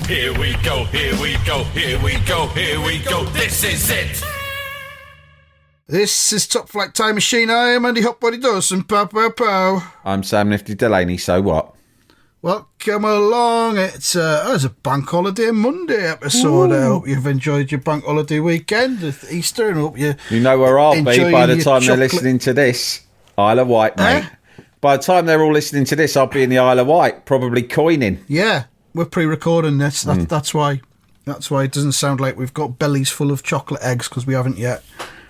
Here we go, here we go, here we go, here we go. This is it. This is Top Flight Time Machine. I am Andy Hotbody Dawson. Pow, pow, pow. I'm Sam Nifty Delaney. So what? Welcome along. It's a bank holiday Monday episode. I hope you've enjoyed your bank holiday weekend with Easter, and hope you know where I'll be by the time they're chocolate. listening to this. Isle of Wight, mate. By the time they're all listening to this, I'll be in the Isle of Wight, probably coining. Yeah, we're pre-recording this. That's why. That's why it doesn't sound like we've got bellies full of chocolate eggs, because we haven't yet.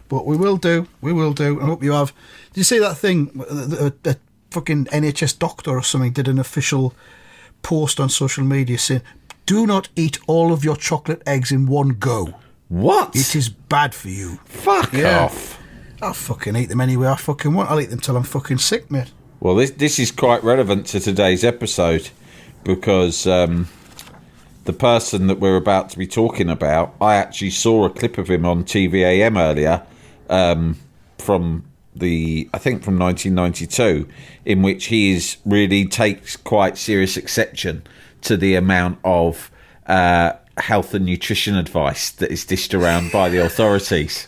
But we will do. We will do. I hope you have. Did you see that thing? The fucking NHS doctor or something did an official post on social media saying, "Do not eat all of your chocolate eggs in one go. What? It is bad for you." Fuck off. I'll fucking eat them any way I fucking want. I'll eat them till I'm fucking sick, mate. Well, this is quite relevant to today's episode because the person that we're about to be talking about, I actually saw a clip of him on TVAM earlier from 1992, in which he really takes quite serious exception to the amount of health and nutrition advice that is dished around by the authorities.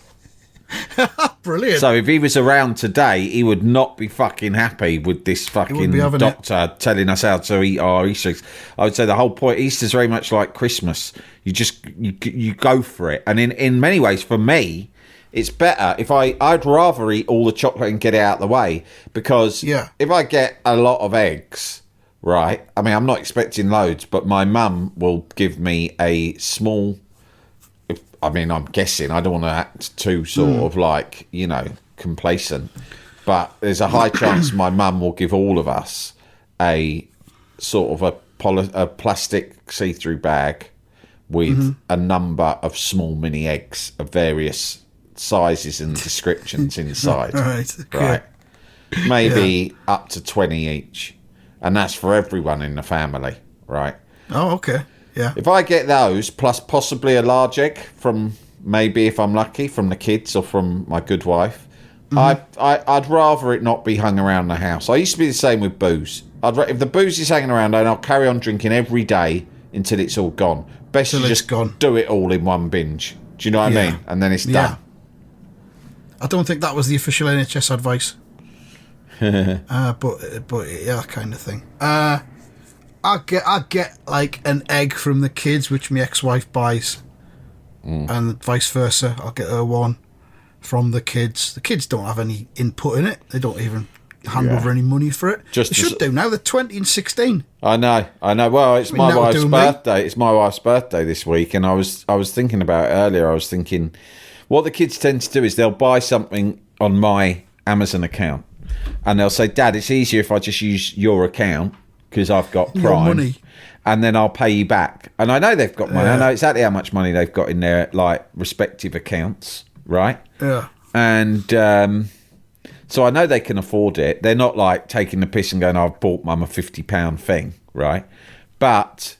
Brilliant. So if he was around today, he would not be fucking happy with this fucking doctor telling us how to eat our Easter eggs. I would say the whole point, Easter's very much like Christmas. You go for it. And in many ways, for me, it's better if I'd rather eat all the chocolate and get it out of the way, because if I get a lot of eggs, right, I mean, I'm not expecting loads, but my mum will give me a small, I'm guessing, I don't want to act too sort of like, complacent, but there's a high chance my mum will give all of us a sort of a plastic see-through bag with a number of small mini eggs of various sizes and descriptions inside. Right. Maybe up to 20 each. And that's for everyone in the family, right? Oh, okay. Yeah. If I get those, plus possibly a large egg from, maybe if I'm lucky, from the kids or from my good wife, I'd rather it not be hung around the house. I used to be the same with booze. If the booze is hanging around, then I'll carry on drinking every day until it's all gone. Best to just do it all in one binge. Do you know what I mean? And then it's done. I don't think that was the official NHS advice. But yeah, kind of thing. I get like an egg from the kids, which my ex-wife buys, and vice versa. I'll get her one from the kids. The kids don't have any input in it. They don't even hand over any money for it. They should do now. They're 20 and 16. I know. Well, it's my wife's birthday. It's my wife's birthday this week, and I was thinking about it earlier. I was thinking, what the kids tend to do is they'll buy something on my Amazon account, and they'll say, "Dad, it's easier if I just use your account because I've got Prime, your money, and then I'll pay you back." And I know they've got money. I know exactly how much money they've got in their respective accounts, right? Yeah. And so I know they can afford it. They're not taking the piss and going, "I've bought Mum a £50 thing," right? But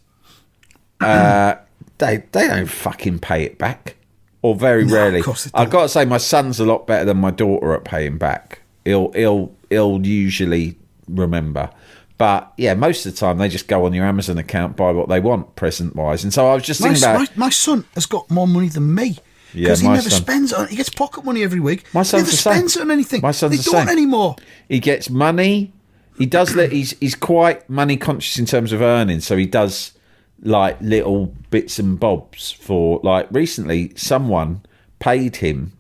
they don't fucking pay it back. Or very rarely. I've got to say, my son's a lot better than my daughter at paying back. He'll usually remember. But yeah, most of the time they just go on your Amazon account, buy what they want, present wise. And so I was just thinking about my son has got more money than me. Because he never spends on it. He gets pocket money every week. My son's he never spends it on anything. My son's they don't anymore. He gets money. He does. He's quite money conscious in terms of earning. So he does little bits and bobs for recently someone paid him.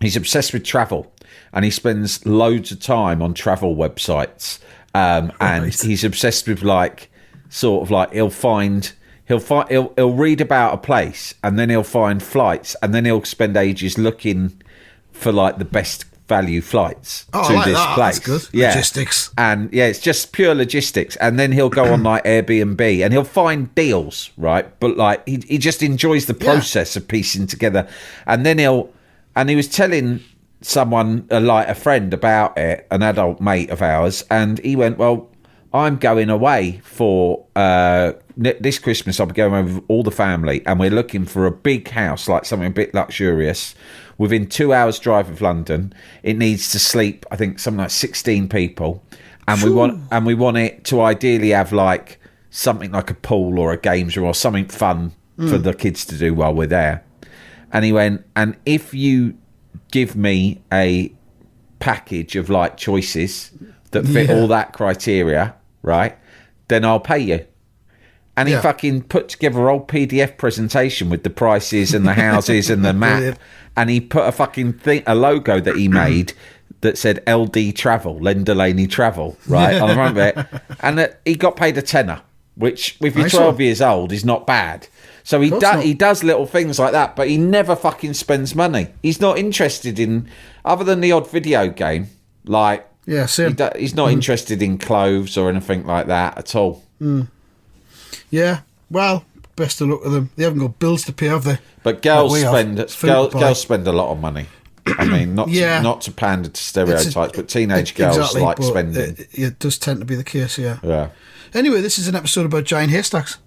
He's obsessed with travel, and he spends loads of time on travel websites. And he's obsessed with he'll read about a place, and then he'll find flights, and then he'll spend ages looking for the best value flights to this place. That's good. Yeah. Logistics. And it's just pure logistics. And then he'll go on Airbnb and he'll find deals, right? But he just enjoys the process of piecing together. And then he was telling someone, a friend, about it, an adult mate of ours, and he went, "Well, I'm going away for this Christmas. I'll be going away with all the family, and we're looking for a big house, something a bit luxurious, within 2 hours drive of London. It needs to sleep, I think, something like 16 people, and we want it to ideally have something like a pool or a games room or something fun for the kids to do while we're there. And he went, and if you give me a package of like choices that fit all that criteria, right, then I'll pay you. And he fucking put together a whole PDF presentation with the prices and the houses and the map. Brilliant. And he put a fucking thing, a logo that he made that said LD Travel, Len Delaney Travel, right? I remember it. And he got paid a tenner, which if you're 12 years old is not bad. So he does little things like that, but he never fucking spends money. He's not interested in, other than the odd video game, like, he's not interested in clothes or anything like that at all. Yeah, well, best of luck to them. They haven't got bills to pay, have they? But girls spend a lot of money. I mean, not to pander to stereotypes, but teenage girls like spending. It does tend to be the case, yeah. Anyway, this is an episode about giant haystacks.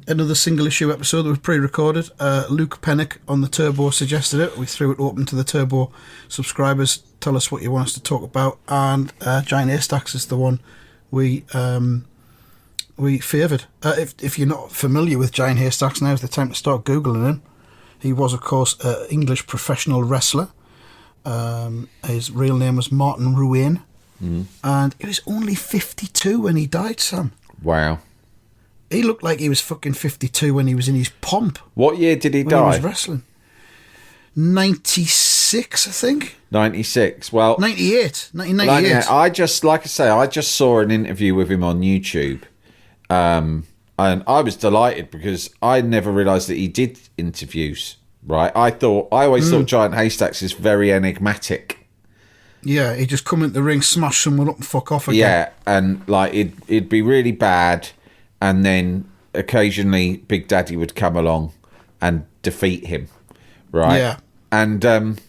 Another single issue episode that was pre-recorded. Luke Pennick on the Turbo suggested it. We threw it open to the Turbo subscribers. Tell us what you want us to talk about. And giant haystacks is the one we favoured. If you're not familiar with giant haystacks, now's the time to start Googling him. He was, of course, an English professional wrestler. His real name was Martin Ruane. And he was only 52 when he died, Sam. Wow. He looked like he was fucking 52 when he was in his pomp. What year did he die? He was wrestling. 96, I think. 96. Well, 98. 1998. I just saw an interview with him on YouTube. And I was delighted because I never realised that he did interviews, right? I always thought Giant Haystacks is very enigmatic. Yeah, he'd just come into the ring, smash someone up and fuck off again. Yeah, and like it'd be really bad, and then occasionally Big Daddy would come along and defeat him, right? Yeah. And and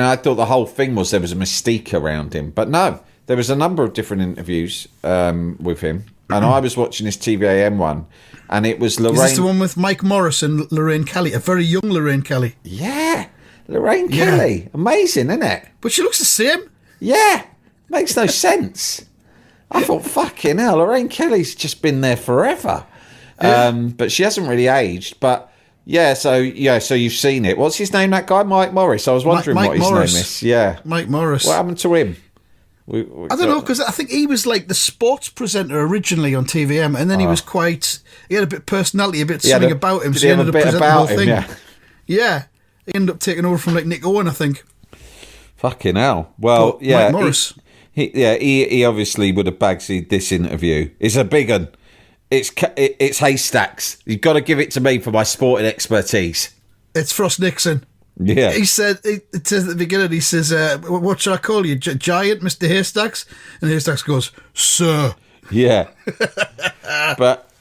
I thought the whole thing was there was a mystique around him. But no, there was a number of different interviews with him. And I was watching this TVAM one, and it was Lorraine. Is this the one with Mike Morris and Lorraine Kelly? A very young Lorraine Kelly. Yeah, Lorraine Kelly. Amazing, isn't it? But she looks the same. Yeah, makes no sense. I thought, fucking hell, Lorraine Kelly's just been there forever. Yeah. But she hasn't really aged. But so you've seen it. What's his name, that guy? Mike Morris. I was wondering what his name is. Yeah. Mike Morris. What happened to him? I don't know, because I think he was like the sports presenter originally on TVM, and then he was he had a bit of personality, a bit something about him, so he ended up presenting the whole thing. Yeah, he ended up taking over from like Nick Owen, I think. Fucking hell. Well, yeah. Mike Morris. He obviously would have bagged this interview. It's a big one. It's Haystacks. You've got to give it to me for my sporting expertise. It's Frost Nixon. Yeah. He said, it says at the beginning, he says, what should I call you? Giant, Mr. Haystacks? And Haystacks goes, sir. Yeah. But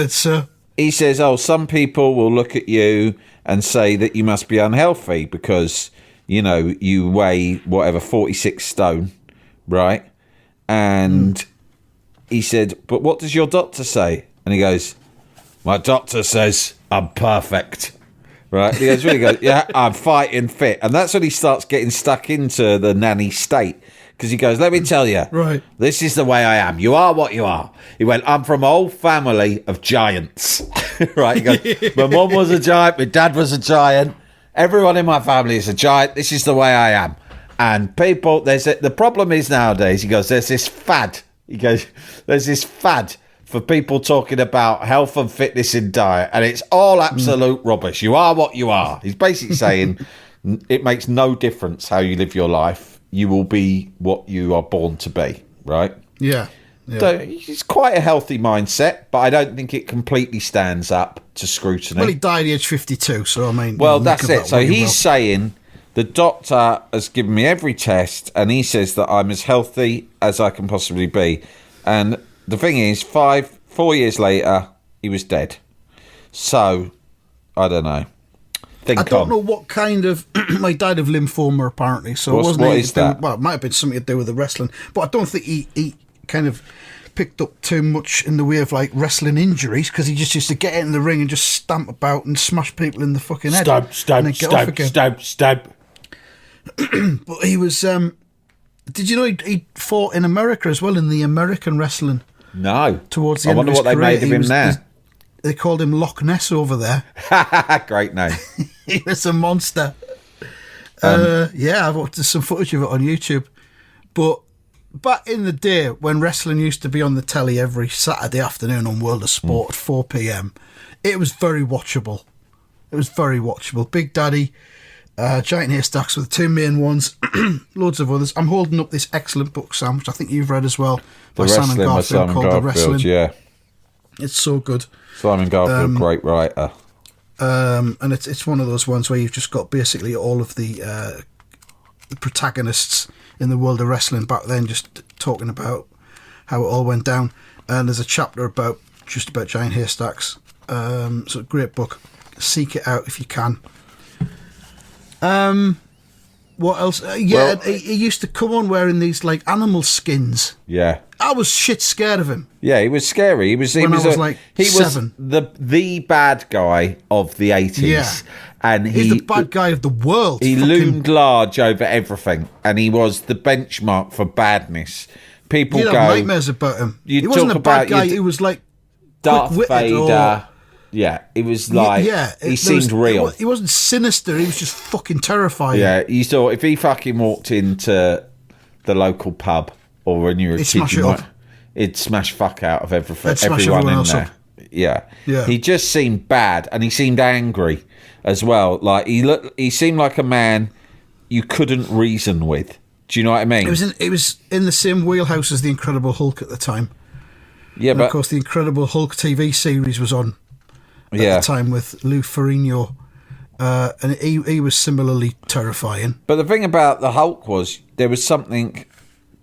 sir. He says, some people will look at you and say that you must be unhealthy because, you weigh, 46 stone, right? And he said, but what does your doctor say? And he goes, my doctor says I'm perfect. Right, he goes, I'm fighting fit. And that's when he starts getting stuck into the nanny state. Because he goes, let me tell you, this is the way I am. You are what you are. He went, I'm from an old family of giants. Right, he goes, my mum was a giant, my dad was a giant. Everyone in my family is a giant. This is the way I am. And people, the problem is nowadays, he goes, there's this fad. He goes, there's this fad for people talking about health and fitness in diet, and it's all absolute rubbish. You are what you are. He's basically saying it makes no difference how you live your life. You will be what you are born to be, right? Yeah. So it's quite a healthy mindset, but I don't think it completely stands up to scrutiny. Well, he died at age 52, so I mean... Well, that's it. So he's saying the doctor has given me every test, and he says that I'm as healthy as I can possibly be. And the thing is, 4 years later, he was dead. So, I don't know. I don't know what kind of... He died of lymphoma, apparently. So what is that? Well, it might have been something to do with the wrestling. But I don't think he kind of picked up too much in the way of like wrestling injuries, because he just used to get in the ring and just stamp about and smash people in the fucking head. Stab. But he was... Did you know he fought in America as well, in the American wrestling? No. Towards the I end wonder of his what they career, made of him now. They called him Loch Ness over there. Great name. He was a monster. I've watched some footage of it on YouTube. But back in the day when wrestling used to be on the telly every Saturday afternoon on World of Sport at 4 p.m, it was very watchable. Big Daddy, Giant Haystacks were the two main ones. Loads of others. I'm holding up this excellent book, Sam, which I think you've read as well, by Simon Garfield, called The Wrestling. Yeah. It's so good. Simon Garfield, great writer. And it's one of those ones where you've just got basically all of the protagonists in the world of wrestling back then just talking about how it all went down. And there's a chapter about Giant Haystacks. So a great book. Seek it out if you can. What else? He used to come on wearing these like animal skins. Yeah. I was shit scared of him. Yeah, he was scary. He was seven. Was the bad guy of the 80s. Yeah. And he's the bad guy of the world. He loomed large over everything, and he was the benchmark for badness. People You'd have nightmares about him. He wasn't a bad guy. He was like Darth Vader. Yeah, it was like he seemed real. He wasn't sinister. He was just fucking terrifying. Yeah, you saw if he fucking walked into the local pub or when you were a kid, he'd smash fuck out of everyone in there. Yeah, he just seemed bad, and he seemed angry as well. Like he seemed like a man you couldn't reason with. Do you know what I mean? It was in the same wheelhouse as the Incredible Hulk at the time. Yeah, but of course the Incredible Hulk TV series was on at the time with Lou Ferrigno, and he was similarly terrifying. But the thing about the Hulk was there was something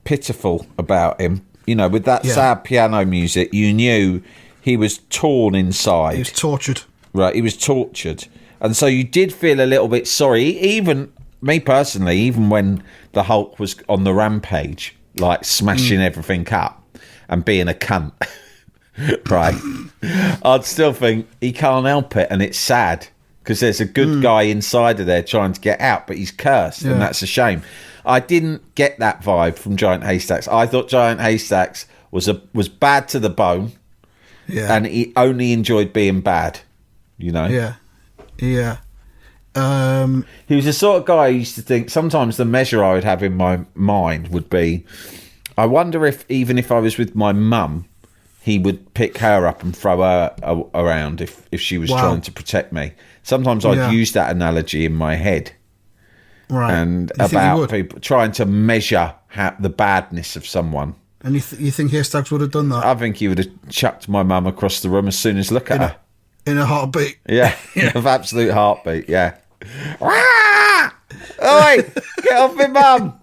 pitiful about him. You know, with that sad piano music, you knew he was torn inside. He was tortured. Right, he was tortured. And so you did feel a little bit sorry. Even me personally, even when the Hulk was on the rampage, like smashing everything up and being a cunt, right, I'd still think he can't help it, and it's sad because there's a good guy inside of there trying to get out, but he's cursed, and that's a shame. I didn't get that vibe from Giant Haystacks. I thought Giant Haystacks was bad to the bone, and he only enjoyed being bad, you know. He was the sort of guy I used to think sometimes the measure I would have in my mind would be, I wonder if even if I was with my mum, he would pick her up and throw her around if she was trying to protect me. Sometimes I'd use that analogy in my head. Right. And about people trying to measure the badness of someone. And you think Haystacks would have done that? I think he would have chucked my mum across the room as soon as look at her. In a heartbeat. Yeah, of absolute heartbeat, yeah. Oi, get off me, mum.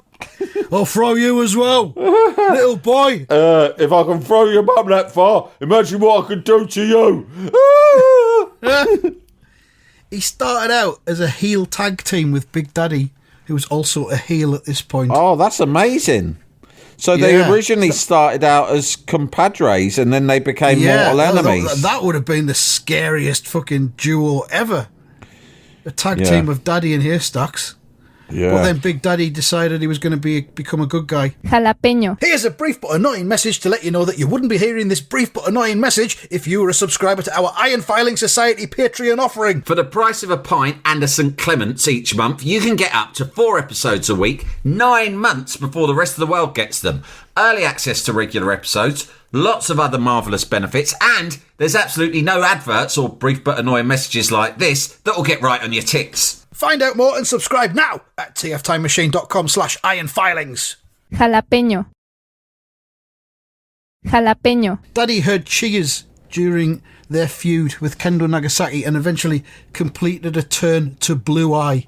I'll throw you as well, little boy. If I can throw your mum that far, imagine what I could do to you. He started out as a heel tag team with Big Daddy, who was also a heel at this point. Oh, that's amazing. So they originally started out as compadres, and then they became mortal enemies. That would have been the scariest fucking duo ever. A tag team of Daddy and Haystacks. Yeah. But then Big Daddy decided he was going to become a good guy. Jalapeño. Here's a brief but annoying message to let you know that you wouldn't be hearing this brief but annoying message if you were a subscriber to our Iron Filing Society Patreon offering. For the price of a pint and a St. Clement's each month, you can get up to 4 episodes a week, 9 months before the rest of the world gets them. Early access to regular episodes, lots of other marvellous benefits, and there's absolutely no adverts or brief but annoying messages like this that will get right on your ticks. Find out more and subscribe now at tftimemachine.com/ironfilings. Jalapeño. Jalapeño. Daddy heard cheers during their feud with Kendo Nagasaki and eventually completed a turn to Blue Eye,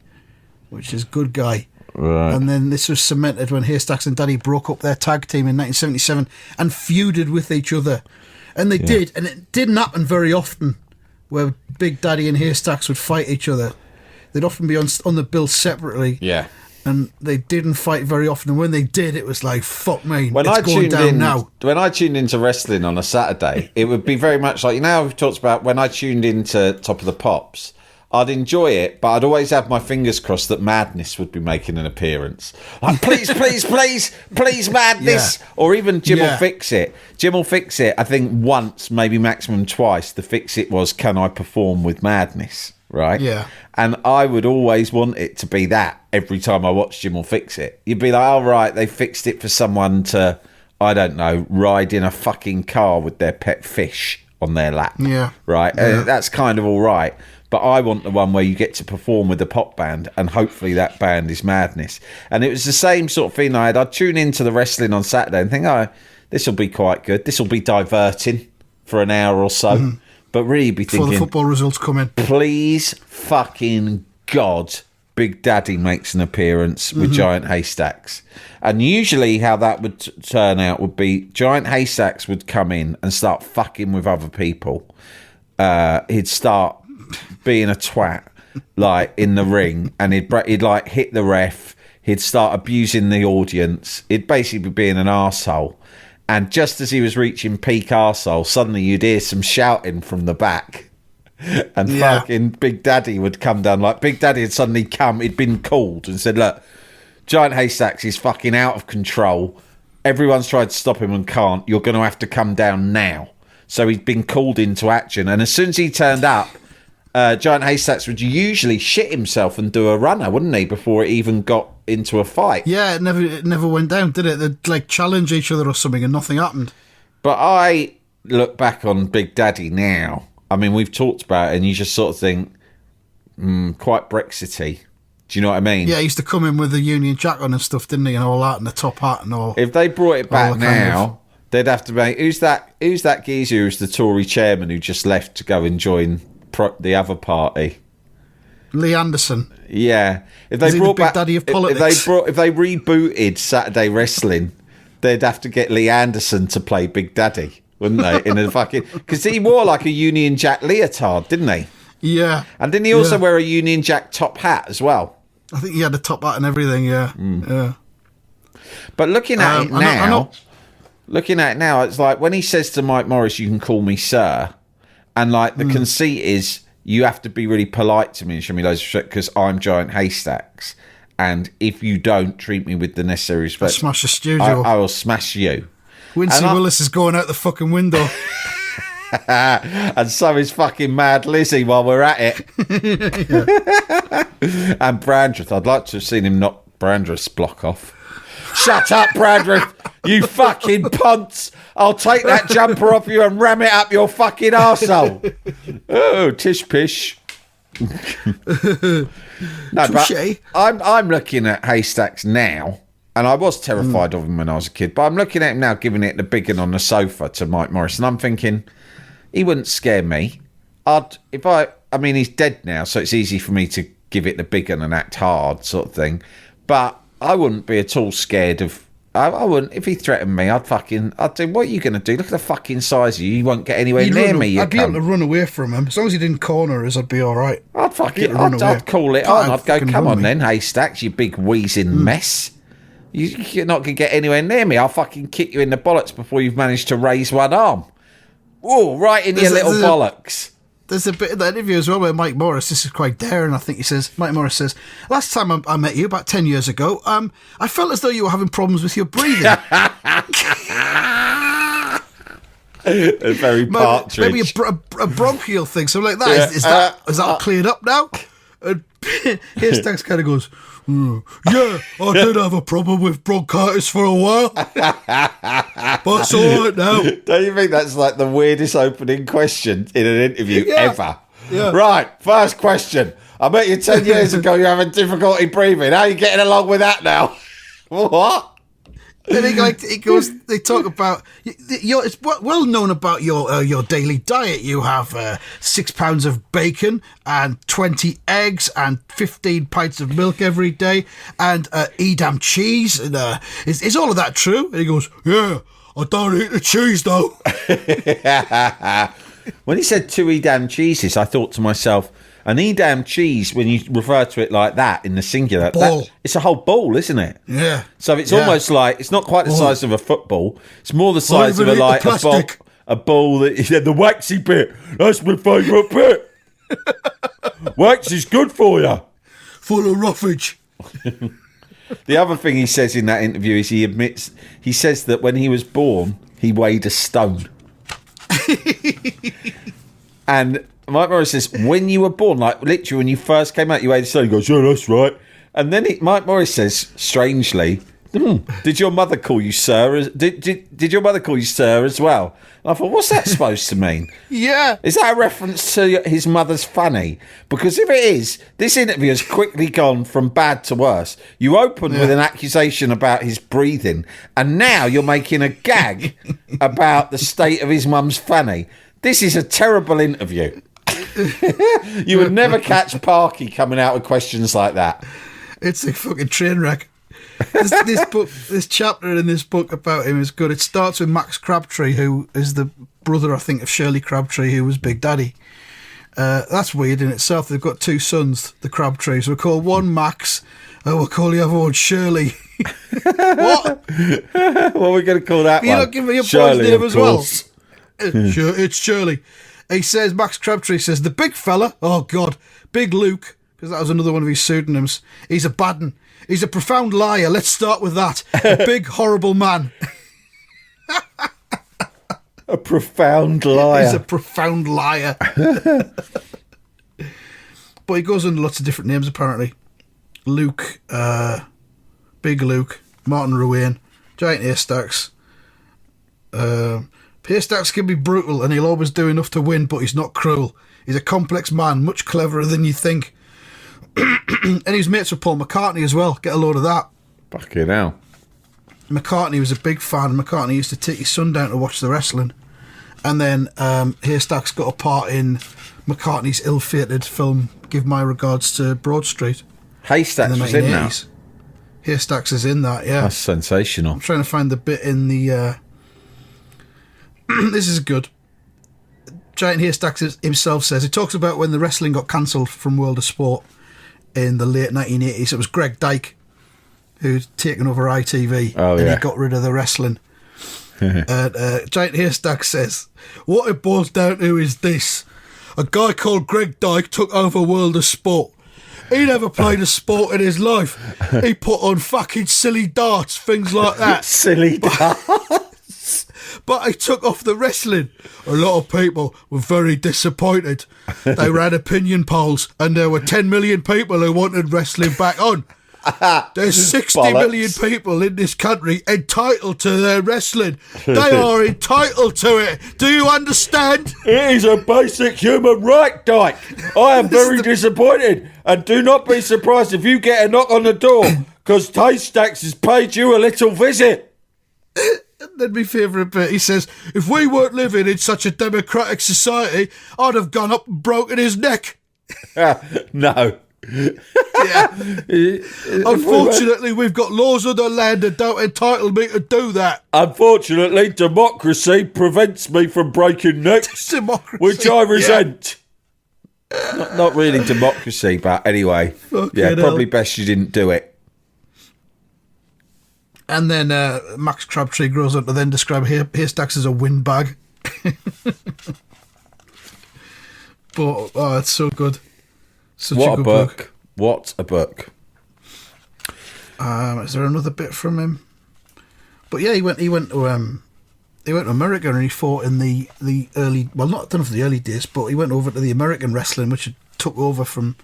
which is good guy. Right. And then this was cemented when Haystacks and Daddy broke up their tag team in 1977 and feuded with each other. And they did, and it didn't happen very often where Big Daddy and Haystacks would fight each other. They'd often be on the bill separately. Yeah. And they didn't fight very often. And when they did, it was like, fuck me, it's going down now. When I tuned into wrestling on a Saturday, it would be very much like, you know, we've talked about when I tuned into Top of the Pops, I'd enjoy it, but I'd always have my fingers crossed that Madness would be making an appearance. Like, please, Madness! Yeah. Or even Jim will fix it. Jim will fix it, I think, once, maybe maximum twice. The fix it was, can I perform with Madness? Right? Yeah. And I would always want it to be that every time I watched Jim will fix it. You'd be like, oh, right, they fixed it for someone to, I don't know, ride in a fucking car with their pet fish on their lap. Yeah. Right? Yeah. That's kind of all right. But I want the one where you get to perform with a pop band, and hopefully that band is Madness. And it was the same sort of thing I had. I'd tune into the wrestling on Saturday and think, oh, this will be quite good. This will be diverting for an hour or so. Mm-hmm. But really be thinking... Before the football results come in. Please fucking God, Big Daddy makes an appearance with Giant Haystacks. And usually how that would turn out would be Giant Haystacks would come in and start fucking with other people. He'd start... being a twat, like in the ring, and he'd like hit the ref. He'd start abusing the audience. He'd basically be being an arsehole. And just as he was reaching peak arsehole, suddenly you'd hear some shouting from the back, and fucking Big Daddy would come down. Like Big Daddy had suddenly come. He'd been called and said, "Look, Giant Haystacks is fucking out of control. Everyone's tried to stop him and can't. You're going to have to come down now." So he'd been called into action, and as soon as he turned up. Giant Haystacks would usually shit himself and do a runner, wouldn't he, before it even got into a fight? Yeah, it never went down, did it? They'd like challenge each other or something and nothing happened. But I look back on Big Daddy now. I mean, we've talked about it and you just sort of think, quite Brexity. Do you know what I mean? Yeah, he used to come in with the Union Jack on and stuff, didn't he? And all that, and the top hat and all. If they brought it back now, they'd have to make... Who's that geezer who's the Tory chairman who just left to go and join... the other party, Lee Anderson. Yeah, if they brought back Daddy of politics, if they rebooted Saturday Wrestling, they'd have to get Lee Anderson to play Big Daddy, wouldn't they? In a fucking because he wore like a Union Jack leotard, didn't he? Yeah, and didn't he also wear a Union Jack top hat as well? I think he had a top hat and everything. Yeah, yeah. But looking at it now, it's like when he says to Mike Morris, "You can call me sir." And like the conceit is, you have to be really polite to me and show me loads of respect because I'm Giant Haystacks, and if you don't treat me with the necessary respect, I'll smash the studio. I will smash you. Wincy Willis is going out the fucking window, and so is fucking Mad Lizzie while we're at it. And Brandreth, I'd like to have seen him knock Brandreth's block off. Shut up, Brandreth, you fucking punts. I'll take that jumper off you and ram it up your fucking arsehole. Oh, tish pish. No, but I'm looking at Haystacks now, and I was terrified of him when I was a kid, but I'm looking at him now giving it the big one on the sofa to Mike Morris, and I'm thinking, he wouldn't scare me. I mean, he's dead now, so it's easy for me to give it the big one and act hard sort of thing, but I wouldn't be at all scared of... I wouldn't. If he threatened me, I'd do, what are you going to do? Look at the fucking size of you. You won't get anywhere near me. I'd be able to run away from him. As long as he didn't corner us, I'd be all right. I'd call it on. I'd go, come on then, Haystacks, you big wheezing mess. You're not going to get anywhere near me. I'll fucking kick you in the bollocks before you've managed to raise one arm. Whoa, right in your little bollocks. There's a bit of that interview as well where Mike Morris, this is quite daring, I think Mike Morris says, last time I met you, about 10 years ago, I felt as though you were having problems with your breathing. A very partridge. Maybe a bronchial thing, something like that. Yeah. Is that cleared up now? And Haystacks kind of goes, yeah, I did have a problem with bronchitis for a while, but it's all right now. Don't you think that's like the weirdest opening question in an interview ever? Yeah. Right, first question. I met you 10 years ago, you're having difficulty breathing. How are you getting along with that now? What? Then he goes. They talk about it's well known about your daily diet. You have 6 pounds of bacon and 20 eggs and 15 pints of milk every day and Edam cheese. And is all of that true? And he goes, yeah, I don't eat the cheese though. When he said 2 Edam cheeses, I thought to myself, an Edam cheese, when you refer to it like that in the singular, it's a whole ball, isn't it? Yeah. So it's almost like, it's not quite the size of a football. It's more the size of a ball that, the waxy bit. That's my favourite bit. Wax is good for you. Full of roughage. The other thing he says in that interview is he says that when he was born, he weighed a stone. And Mike Morris says, when you were born, like literally when you first came out, you weighed a stone. He goes, yeah, that's right. And then Mike Morris says, strangely, did your mother call you sir? Did your mother call you sir as well? And I thought, what's that supposed to mean? Yeah. Is that a reference to his mother's fanny? Because if it is, this interview has quickly gone from bad to worse. You opened with an accusation about his breathing, and now you're making a gag about the state of his mum's fanny. This is a terrible interview. You would never catch Parky coming out with questions like that. It's a fucking train wreck. This chapter in this book about him is good. It starts with Max Crabtree, who is the brother, I think, of Shirley Crabtree, who was Big Daddy. That's weird in itself. They've got two sons, the Crabtrees. We'll call one Max, and we'll call the other one Shirley. What? What are we going to call that one? You're not giving me your boy's name as well. It's Shirley. He says, Max Crabtree says, the big fella, oh God, Big Luke, because that was another one of his pseudonyms. He's a bad un. He's a profound liar. Let's start with that. A big, horrible man. A profound liar. He's a profound liar. But he goes under lots of different names, apparently. Luke, Big Luke, Martin Ruane, Giant Haystacks. Haystacks can be brutal and he'll always do enough to win, but he's not cruel. He's a complex man, much cleverer than you think. And he was mates with Paul McCartney as well. Get a load of that. Fucking hell. McCartney was a big fan. McCartney used to take his son down to watch the wrestling. And then Haystacks got a part in McCartney's ill-fated film Give My Regards to Broad Street. Haystacks was in that? Haystacks is in that, yeah. That's sensational. I'm trying to find the bit in the... This is good. Giant Haystacks himself says, he talks about when the wrestling got cancelled from World of Sport in the late 1980s. It was Greg Dyke who'd taken over ITV, and he got rid of the wrestling. And Giant Haystacks says, what it boils down to is this. A guy called Greg Dyke took over World of Sport. He never played a sport in his life. He put on fucking silly darts, things like that. Silly darts. But he took off the wrestling. A lot of people were very disappointed. They ran opinion polls, and there were 10 million people who wanted wrestling back on. There's 60 million people in this country entitled to their wrestling. They are entitled to it. Do you understand? It is a basic human right, Dyke. I am very disappointed, and do not be surprised if you get a knock on the door, because Haystacks has paid you a little visit. Then my favourite bit, he says, if we weren't living in such a democratic society, I'd have gone up and broken his neck. No. Yeah. Unfortunately, we've got laws of the land that don't entitle me to do that. Unfortunately, democracy prevents me from breaking necks, which I resent. Yeah. Not really democracy, but anyway. Probably best you didn't do it. And then Max Crabtree grows up to then describe Haystacks as a windbag. But, it's so good. Such a good book. What a book. Is there another bit from him? But yeah, he went to America and he fought in the early, well, not, I don't know if the early days, but he went over to the American wrestling, which had took over from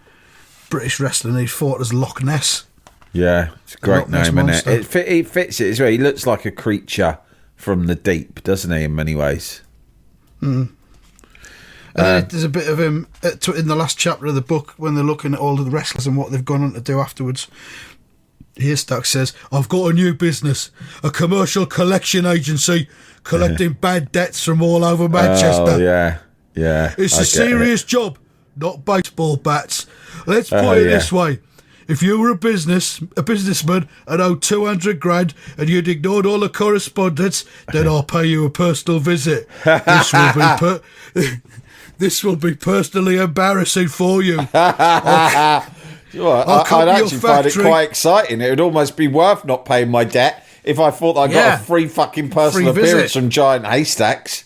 British wrestling, and he fought as Loch Ness. Yeah, it's a great name, isn't it? It fits it as well. He looks like a creature from the deep, doesn't he, in many ways? Mm. And there's a bit of him in the last chapter of the book when they're looking at all of the wrestlers and what they've gone on to do afterwards. Haystacks says, I've got a new business, a commercial collection agency collecting bad debts from all over Manchester. Oh, yeah. It's a serious job, not baseball bats. Let's put it this way. If you were a businessman and owed 200 grand and you'd ignored all the correspondence, then I'll pay you a personal visit. This will be personally embarrassing for you. I'd actually find it quite exciting. It would almost be worth not paying my debt if I thought I got a free fucking personal appearance from Giant Haystacks.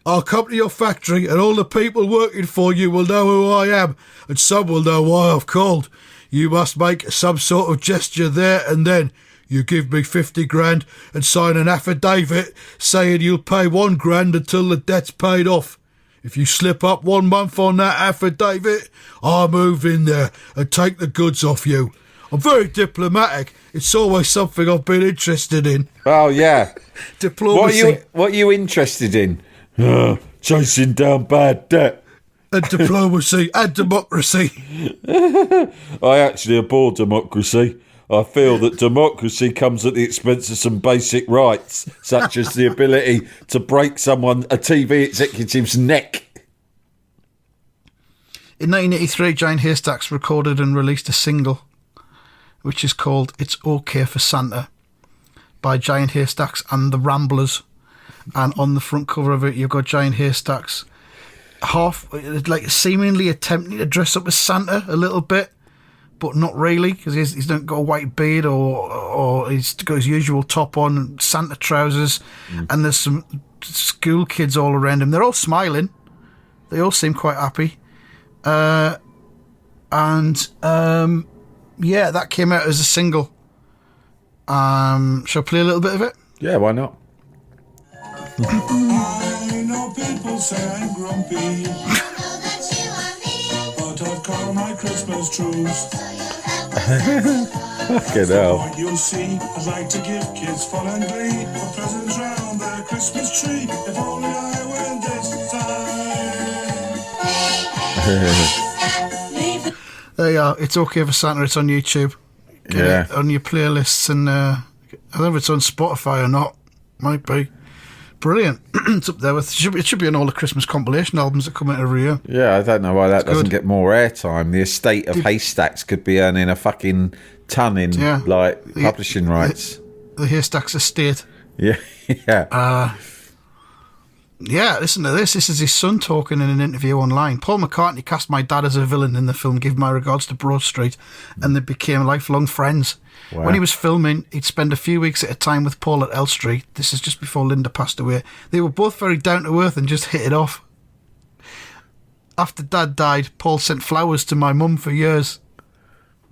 I'll come to your factory and all the people working for you will know who I am, and some will know why I've called. You must make some sort of gesture there and then. You give me 50 grand and sign an affidavit saying you'll pay 1 grand until the debt's paid off. If you slip up 1 month on that affidavit, I'll move in there and take the goods off you. I'm very diplomatic. It's always something I've been interested in. Oh, yeah. Diplomacy. What are you interested in? Chasing down bad debt. And diplomacy and democracy. I actually abhor democracy. I feel that democracy comes at the expense of some basic rights, such as the ability to break a TV executive's neck. In 1983, Giant Haystacks recorded and released a single, which is called It's OK for Santa, by Giant Haystacks and the Ramblers. And on the front cover of it, you've got Giant Haystacks seemingly attempting to dress up as Santa a little bit, but not really, because he's not got a white beard or he's got his usual top on and Santa trousers, and there's some school kids all around him. They're all smiling. They all seem quite happy. Yeah, that came out as a single. Shall I play a little bit of it? Yeah, why not? I know people say I'm grumpy, but I've got my Christmas truce. Fucking hell. What you'll see, I'd like to give kids fun and glee, for presents round their Christmas tree. If only I went this time. There you are. It's OK for Santa. It's on YouTube. Get it on your playlists, and I don't know if it's on Spotify or not. Might be. Brilliant. It's up there with. It should be on all the Christmas compilation albums that come out every year. Yeah, I don't know why that doesn't good. get more airtime. The estate of Haystacks could be earning a fucking ton in publishing rights. The Haystacks estate. Yeah, yeah. Yeah, listen to this. This is his son talking in an interview online. Paul McCartney cast my dad as a villain in the film Give My Regards to Broad Street, and they became lifelong friends. Wow. When he was filming, he'd spend a few weeks at a time with Paul at Elstree. This is just before Linda passed away. They were both very down to earth and just hit it off. After Dad died, Paul sent flowers to my mum for years.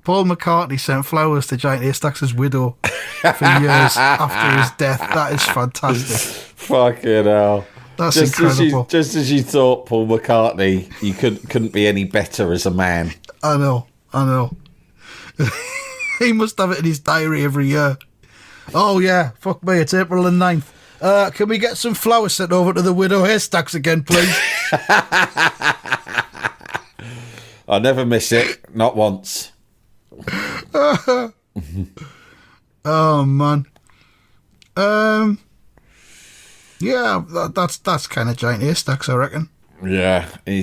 Paul McCartney sent flowers to Giant Haystacks' widow for years after his death. That is fantastic. Fucking hell. That's incredible. Just as you thought, Paul McCartney, you couldn't be any better as a man. I know. He must have it in his diary every year. Oh yeah, fuck me, it's April the 9th. Can we get some flowers sent over to the widow Haystacks again, please? I never miss it, not once. Oh man. Yeah, that's kind of Giant Haystacks, I reckon. Yeah, he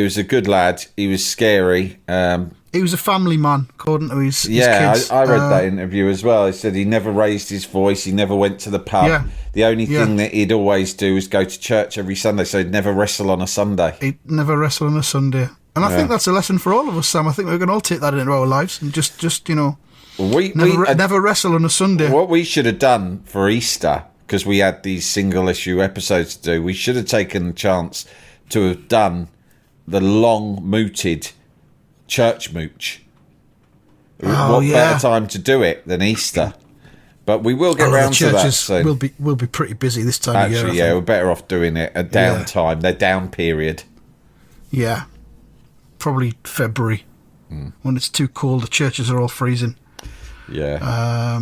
was a good lad. He was scary. He was a family man, according to his kids. I read that interview as well. He said he never raised his voice. He never went to the pub. Yeah. The only thing that he'd always do was go to church every Sunday, so he'd never wrestle on a Sunday. He'd never wrestle on a Sunday. And I think that's a lesson for all of us, Sam. I think we can all take that into our lives and just you know, never wrestle on a Sunday. What we should have done for Easter, because we had these single issue episodes to do, we should have taken the chance to have done the long mooted church mooch. What better time to do it than Easter? But we will get round to that soon. We'll be pretty busy this time of year. Actually, yeah, we're better off doing it at downtime, their down period. Yeah, probably February when it's too cold. The churches are all freezing. Yeah.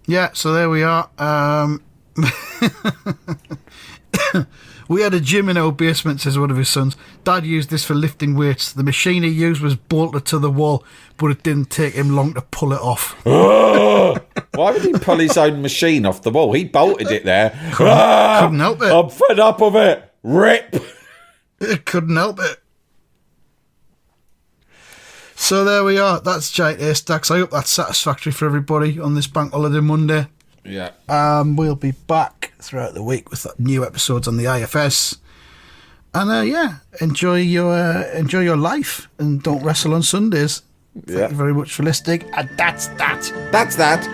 Yeah. So there we are. We had a gym in our basement, says one of his sons. Dad used this for lifting weights. The machine he used was bolted to the wall, but it didn't take him long to pull it off. Why would he pull his own machine off the wall? He bolted it there. Couldn't help it. I'm fed up of it. Rip. It couldn't help it. So there we are. That's Giant Haystacks. I hope that's satisfactory for everybody on this Bank Holiday Monday. Yeah. We'll be back throughout the week with new episodes on the IFS. And enjoy your life and don't wrestle on Sundays. Thank you very much for listening. And that's that. That's that.